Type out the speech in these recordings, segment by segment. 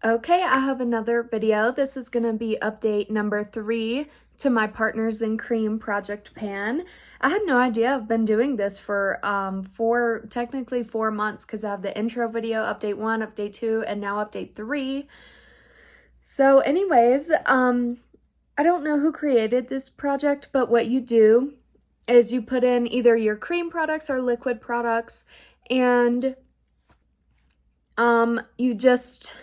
Okay, I have another video. This is going to be update number 3 to my Partners in Cream project pan. I had no idea I've been doing this for technically 4 months because I have the intro video, update 1, update 2, and now update 3. So anyways, I don't know who created this project, but what you do is you put in either your cream products or liquid products, and you just,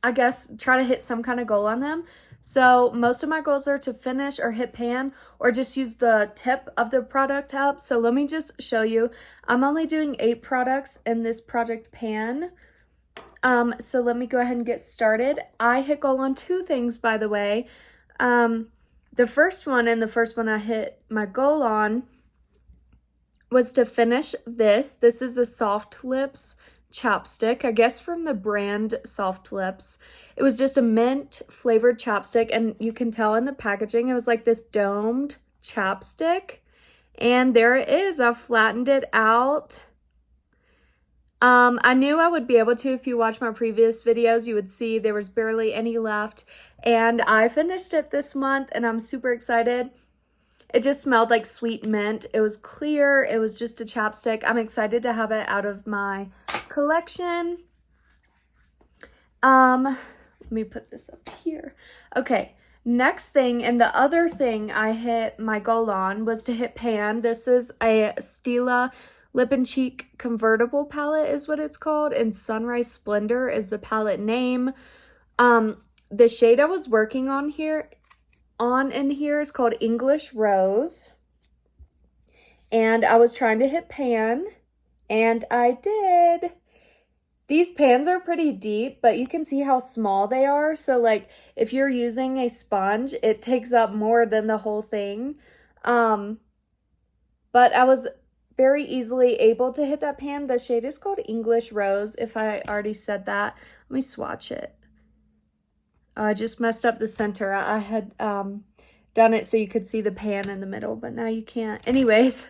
I guess, try to hit some kind of goal on them. So most of my goals are to finish or hit pan or just use the tip of the product up. So let me just show you. I'm only doing 8 products in this project pan. So let me go ahead and get started. I hit goal on 2 things, by the way. The first one I hit my goal on was to finish this. This is a Soft Lips chapstick, I guess from the brand Soft Lips. It was just a mint flavored chapstick, and you can tell in the packaging it was like this domed chapstick. And there it is. I flattened it out. I knew I would be able to. If you watch my previous videos, you would see there was barely any left, and I finished it this month and I'm super excited. It just smelled like sweet mint. It was clear. It was just a chapstick. I'm excited to have it out of my collection. Let me put this up here. Okay, next thing, and the other thing I hit my goal on was to hit pan. This is a Stila Lip and Cheek Convertible palette is what it's called, and Sunrise Splendor is the palette name. The shade I was working on in here is called English Rose, and I was trying to hit pan, and I did. These pans are pretty deep, but you can see how small they are. So like if you're using a sponge, it takes up more than the whole thing. But I was very easily able to hit that pan. The shade is called English Rose, if I already said that. Let me swatch it. I just messed up the center. I had done it so you could see the pan in the middle, but now you can't. Anyways,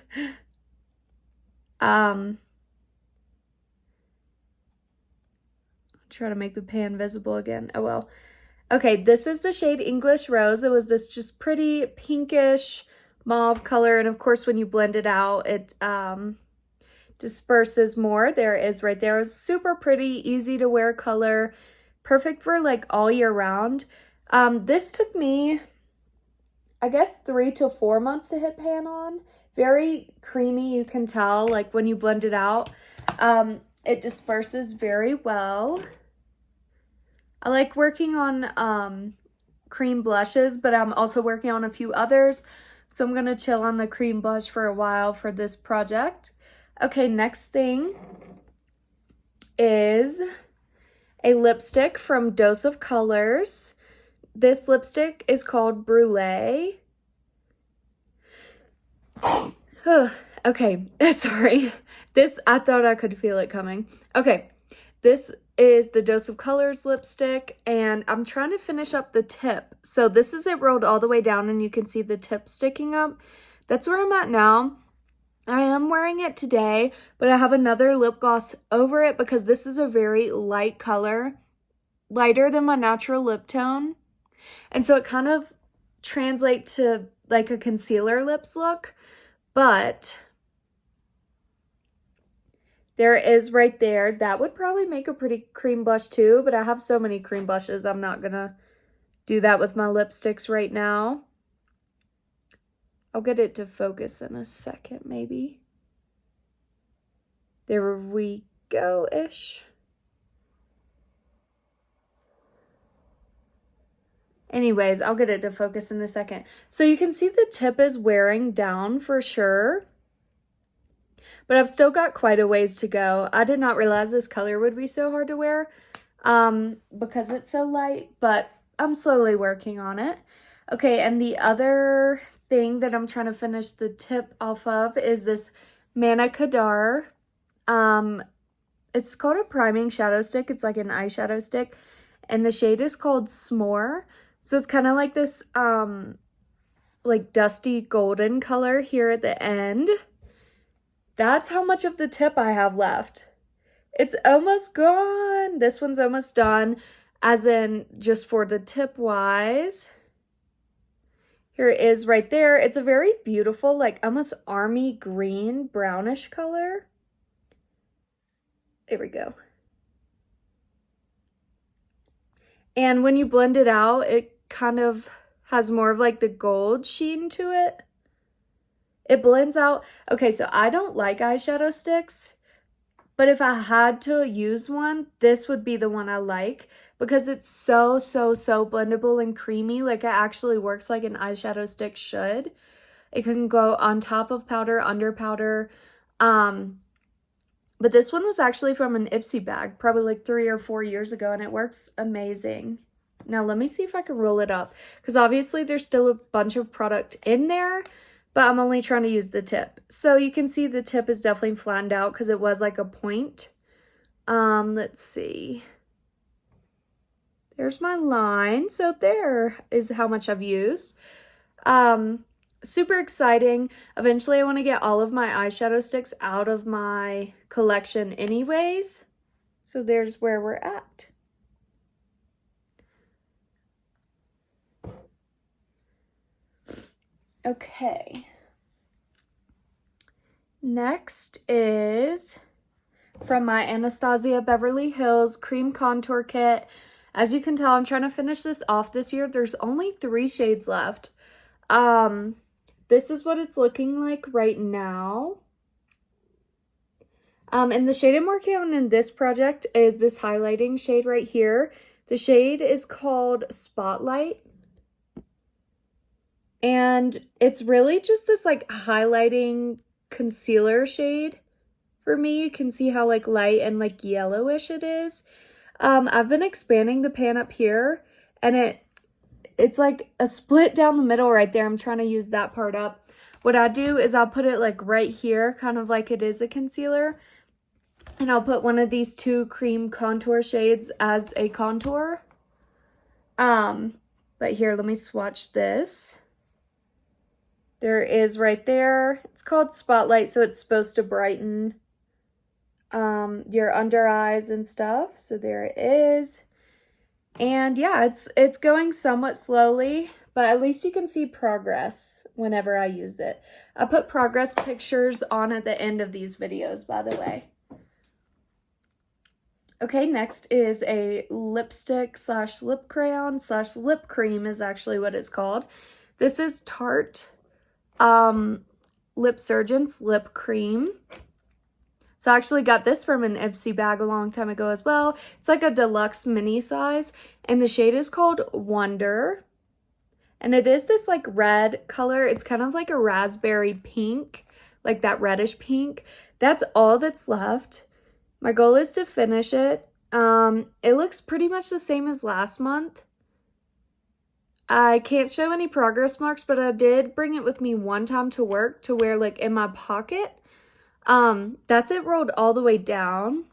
try to make the pan visible again. Oh well. Okay, this is the shade English Rose. It was this just pretty pinkish mauve color, and of course when you blend it out, it disperses more. There it is right there. It was super pretty, easy to wear color, perfect for like all year round. This took me, I guess, 3 to 4 months to hit pan on. Very creamy, you can tell, like when you blend it out. It disperses very well. I like working on cream blushes, but I'm also working on a few others. So I'm going to chill on the cream blush for a while for this project. Okay, next thing is a lipstick from Dose of Colors. This lipstick is called Brulee. Okay, sorry. I thought I could feel it coming. Okay, this is the Dose of Colors lipstick, and I'm trying to finish up the tip. So this is it rolled all the way down, and you can see the tip sticking up. That's where I'm at now. I am wearing it today, but I have another lip gloss over it because this is a very light color, lighter than my natural lip tone. And so it kind of translates to like a concealer lips look, but there it is right there. That would probably make a pretty cream blush too, but I have so many cream blushes, I'm not gonna do that with my lipsticks right now. I'll get it to focus in a second, maybe. There we go-ish. Anyways, I'll get it to focus in a second. So you can see the tip is wearing down for sure, but I've still got quite a ways to go. I did not realize this color would be so hard to wear because it's so light, but I'm slowly working on it. Okay, and the other thing that I'm trying to finish the tip off of is this Manna Kadar. It's called a priming shadow stick. It's like an eyeshadow stick, and the shade is called S'more. So it's kind of like this like dusty golden color here at the end. That's how much of the tip I have left. It's almost gone. This one's almost done. as in just for the tip wise. Here it is right there. It's a very beautiful, like almost army green, brownish color. There we go. And when you blend it out, it kind of has more of like the gold sheen to it. It blends out. Okay, so I don't like eyeshadow sticks, but if I had to use one, this would be the one I like because it's so blendable and creamy. Like it actually works like an eyeshadow stick should. It can go on top of powder, under powder. But this one was actually from an Ipsy bag, probably like 3 or 4 years ago, and it works amazing. Now let me see if I can roll it up, because obviously there's still a bunch of product in there, but I'm only trying to use the tip. So you can see the tip is definitely flattened out because it was like a point. Let's see. There's my line. So there is how much I've used. Super exciting. Eventually I want to get all of my eyeshadow sticks out of my collection anyways. So there's where we're at. Okay. Next is from my Anastasia Beverly Hills Cream Contour Kit. As you can tell, I'm trying to finish this off this year. There's only 3 shades left. This is what it's looking like right now. And the shade I'm working on in this project is this highlighting shade right here. The shade is called Spotlight. And it's really just this like highlighting concealer shade for me. You can see how like light and like yellowish it is. I've been expanding the pan up here, and it's like a split down the middle right there. I'm trying to use that part up. What I do is I'll put it like right here, kind of like it is a concealer. And I'll put one of these 2 cream contour shades as a contour. But here, let me swatch this. There is right there. It's called Spotlight, so it's supposed to brighten your under eyes and stuff. So there it is. And yeah, it's going somewhat slowly, but at least you can see progress whenever I use it. I put progress pictures on at the end of these videos, by the way. Okay, next is a lipstick / lip crayon / lip cream is actually what it's called. This is Tarte Lip Surgeon's Lip Cream. So I actually got this from an Ipsy bag a long time ago as well. It's like a deluxe mini size, and the shade is called Wonder. And it is this like red color. It's kind of like a raspberry pink, like that reddish pink. That's all that's left. My goal is to finish it. It looks pretty much the same as last month. I can't show any progress marks, but I did bring it with me one time to work to wear like in my pocket. That's it rolled all the way down.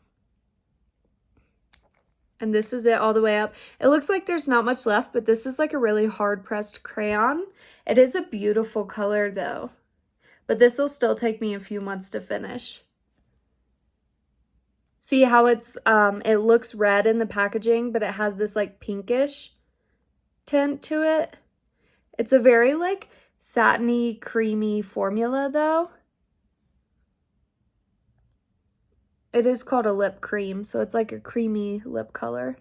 And this is it all the way up. It looks like there's not much left, but this is like a really hard pressed crayon. It is a beautiful color though, but this will still take me a few months to finish. See how it's, it looks red in the packaging, but it has this like pinkish tint to it. It's a very like satiny, creamy formula though. It is called a lip cream, so it's like a creamy lip color.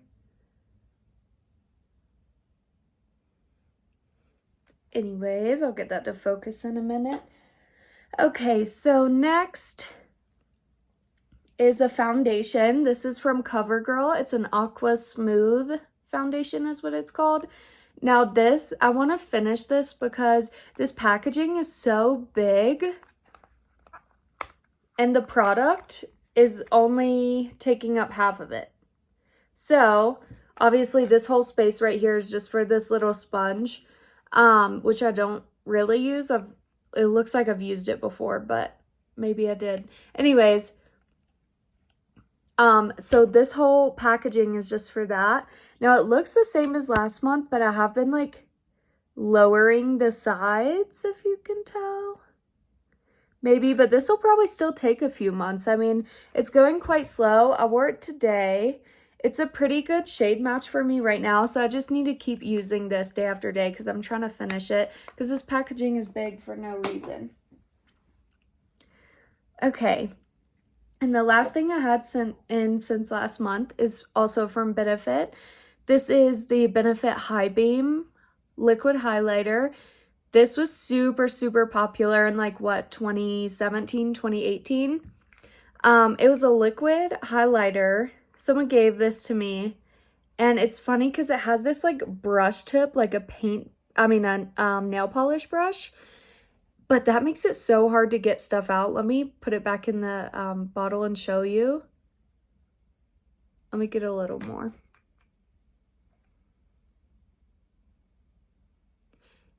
Anyways, I'll get that to focus in a minute. Okay, so next is a foundation. This is from CoverGirl. It's an Aqua Smooth foundation is what it's called. Now this, I want to finish this because this packaging is so big and the product is only taking up half of it. So obviously this whole space right here is just for this little sponge, which I don't really use. It looks like I've used it before, but maybe I did. Anyways, so this whole packaging is just for that. Now it looks the same as last month, but I have been like lowering the sides, if you can tell. Maybe, but this will probably still take a few months. I mean, it's going quite slow. I wore it today It's a pretty good shade match for me right now, so I just need to keep using this day after day because I'm trying to finish it because this packaging is big for no reason. Okay, and the last thing I had since last month is also from Benefit. This is the Benefit High Beam Liquid Highlighter. This was super, super popular in like, what, 2017, 2018? It was a liquid highlighter. Someone gave this to me, and it's funny because it has this like brush tip, like a nail polish brush, but that makes it so hard to get stuff out. Let me put it back in the bottle and show you. Let me get a little more.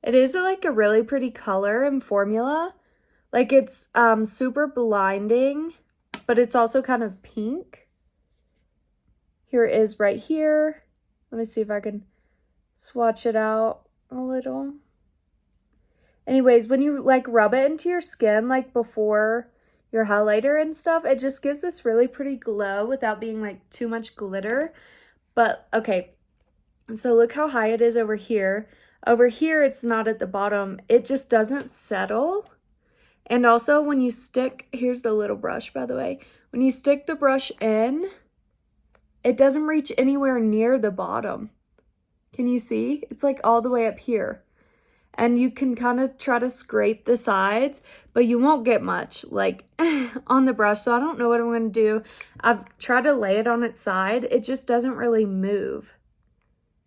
It is like a really pretty color and formula. Like it's super blinding, but it's also kind of pink. Here it is right here. Let me see if I can swatch it out a little. Anyways, when you like rub it into your skin, like before your highlighter and stuff, it just gives this really pretty glow without being like too much glitter. But okay, so look how high it is over here. Over here, it's not at the bottom. It just doesn't settle. And also when you stick, here's the little brush, by the way. When you stick the brush in, it doesn't reach anywhere near the bottom. Can you see? It's like all the way up here. And you can kind of try to scrape the sides, but you won't get much like on the brush. So I don't know what I'm going to do. I've tried to lay it on its side. It just doesn't really move.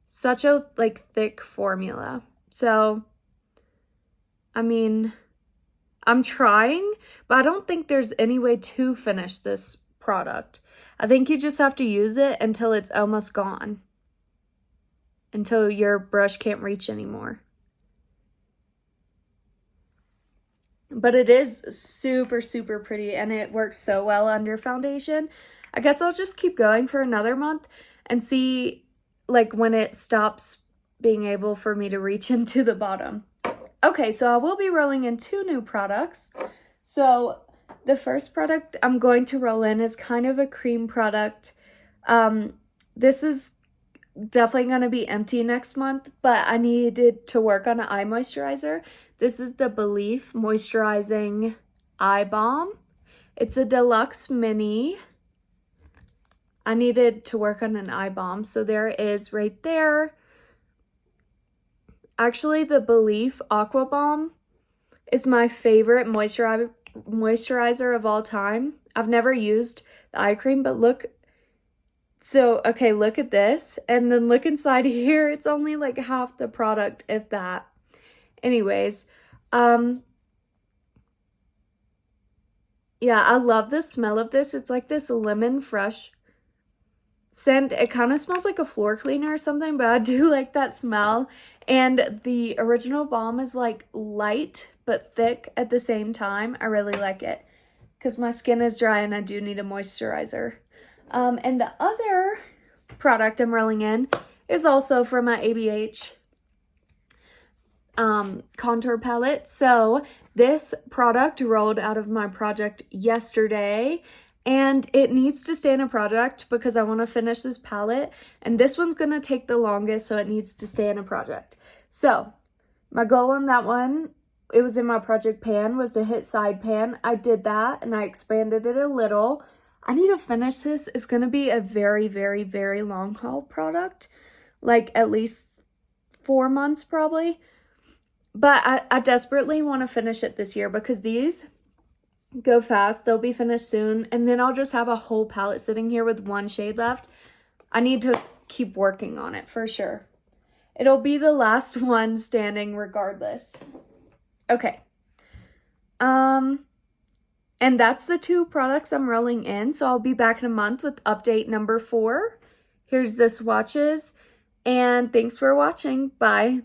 Such a like thick formula. So, I mean, I'm trying, but I don't think there's any way to finish this product. I think you just have to use it until it's almost gone. Until your brush can't reach anymore. But it is super, super pretty, and it works so well under foundation. I guess I'll just keep going for another month and see like when it stops being able for me to reach into the bottom. Okay, so I will be rolling in 2 new products. So the first product I'm going to roll in is kind of a cream product. This is definitely going to be empty next month, but I needed to work on an eye moisturizer. This is the Belif Moisturizing Eye Balm. It's a deluxe mini. I needed to work on an eye balm, so there it is right there. Actually, the Belif Aqua Balm is my favorite moisturizer of all time. I've never used the eye cream, but look. So, okay, look at this. And then look inside here. It's only like half the product, if that. Anyways, yeah, I love the smell of this. It's like this lemon fresh scent. It kind of smells like a floor cleaner or something, but I do like that smell. And the original balm is like light but thick at the same time. I really like it because my skin is dry and I do need a moisturizer. And the other product I'm rolling in is also from my ABH contour palette. So this product rolled out of my project yesterday, and it needs to stay in a project because I want to finish this palette, and this one's going to take the longest, so it needs to stay in a project. So my goal on that one, it was in my project pan, was to hit side pan. I did that and I expanded it a little. I need to finish this. It's going to be a very, very, very long haul product, like at least 4 months probably. But I desperately want to finish it this year because these go fast. They'll be finished soon. And then I'll just have a whole palette sitting here with 1 shade left. I need to keep working on it for sure. It'll be the last one standing regardless. Okay. And that's the 2 products I'm rolling in. So I'll be back in a month with update number 4. Here's the swatches. And thanks for watching. Bye.